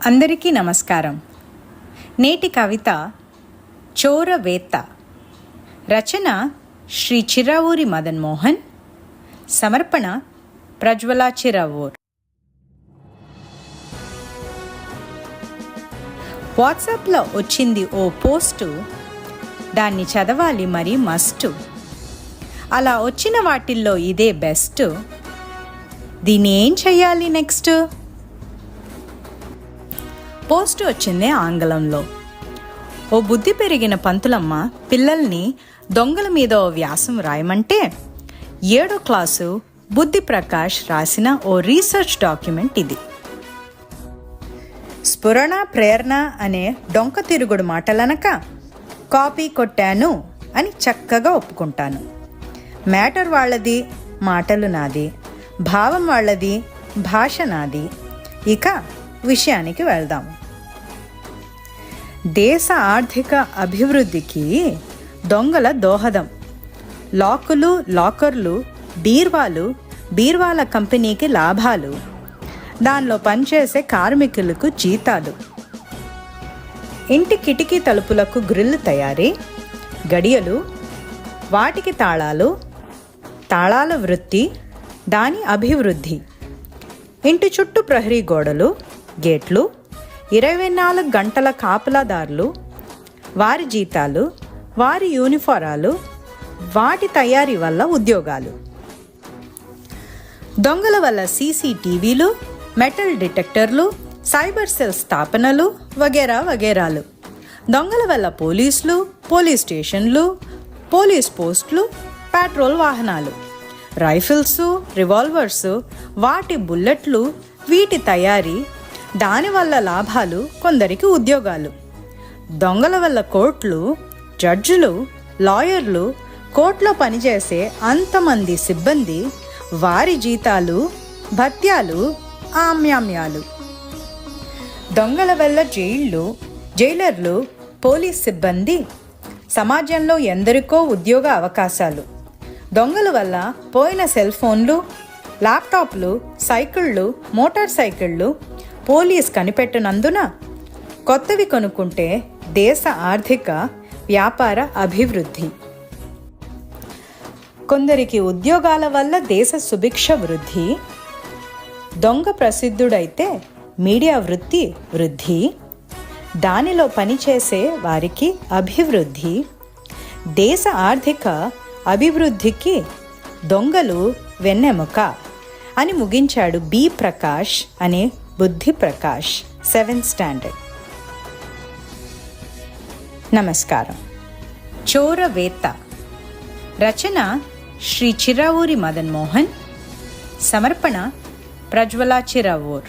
అందరికీ నమస్కారం. నేటి కవిత చోరవేత్త. రచన శ్రీ చిరావూరి మదన్ మోహన్. సమర్పణ ప్రజ్వల చిరావూర్. వాట్సాప్లో వచ్చింది ఓ పోస్టు, దాన్ని చదవాలి మరి మస్టు. అలా వచ్చిన వాటిల్లో ఇదే బెస్ట్. దీన్ని ఏం చెయ్యాలి నెక్స్ట్? పోస్ట్ వచ్చింది ఆంగ్లంలో. ఓ బుద్ధి పెరిగిన పంతులమ్మ పిల్లల్ని దొంగల మీద ఓ వ్యాసం రాయమంటే 7వ క్లాసు బుద్ధి ప్రకాష్ రాసిన ఓ రీసెర్చ్ డాక్యుమెంట్ ఇది. స్ఫురణ ప్రేరణ అనే డొంక తిరుగుడు మాటలనక కాపీ కొట్టాను అని చక్కగా ఒప్పుకుంటాను. మ్యాటర్ వాళ్ళది, మాటలు నాది, భావం వాళ్ళది, భాష నాది. ఇక విషయానికి వెళ్దాము. దేశ ఆర్థిక అభివృద్ధికి దొంగల దోహదం. లాకులు, లాకర్లు, బీర్వాల కంపెనీకి లాభాలు, దానిలో పనిచేసే కార్మికులకు జీతాలు, ఇంటి కిటికీ తలుపులకు గ్రిల్లు తయారీ, గడియలు, వాటికి తాళాలు, తాళాల వృత్తి, దాని అభివృద్ధి, ఇంటి చుట్టూ ప్రహరీ గోడలు, గేట్లు, 24 గంటల కాపలాదారులు, వారి జీతాలు, వారి యూనిఫారాలు, వాటి తయారీ వల్ల ఉద్యోగాలు, దొంగల వల్ల సీసీటీవీలు, మెటల్ డిటెక్టర్లు, సైబర్ సెల్ స్థాపనలు వగేరా వగేరాలు, దొంగల వల్ల పోలీసులు, పోలీస్ స్టేషన్లు, పోలీస్ పోస్టులు, పెట్రోల్ వాహనాలు, రైఫిల్స్, రివాల్వర్స్, వాటి బుల్లెట్లు, వీటి తయారీ, దానివల్ల లాభాలు, కొందరికి ఉద్యోగాలు, దొంగల వల్ల కోర్టులు, జడ్జిలు, లాయర్లు, కోర్టులో పనిచేసే అంతమంది సిబ్బంది, వారి జీతాలు, భత్యాలు, ఆమ్యామ్యాలు, దొంగల వల్ల జైలర్లు, పోలీస్ సిబ్బంది, సమాజంలో ఎందరికో ఉద్యోగ అవకాశాలు, దొంగల వల్ల పోయిన సెల్ ఫోన్లు, ల్యాప్టాప్లు, సైకిళ్ళు, మోటార్ సైకిళ్ళు పోలీస్ కనిపెట్టనందున కొత్తవి కొనుక్కుంటే దేశ ఆర్థిక వ్యాపార అభివృద్ధి, కొందరికి ఉద్యోగాల వల్ల దేశ సుభిక్ష వృద్ధి, దొంగ ప్రసిద్ధుడైతే మీడియా వృద్ధి, దానిలో పనిచేసే వారికి అభివృద్ధి, దేశ ఆర్థిక అభివృద్ధికి దొంగలు వెన్నెముక అని ముగించాడు బి ప్రకాష్ అనే బుద్ధి ప్రకాష్, 7th స్టాండర్డ్. నమస్కారం. చోరవేత్త. రచన శ్రీ చిరావూరి మదన్ మోహన్. సమర్పణ ప్రజ్వల చిరావూర్.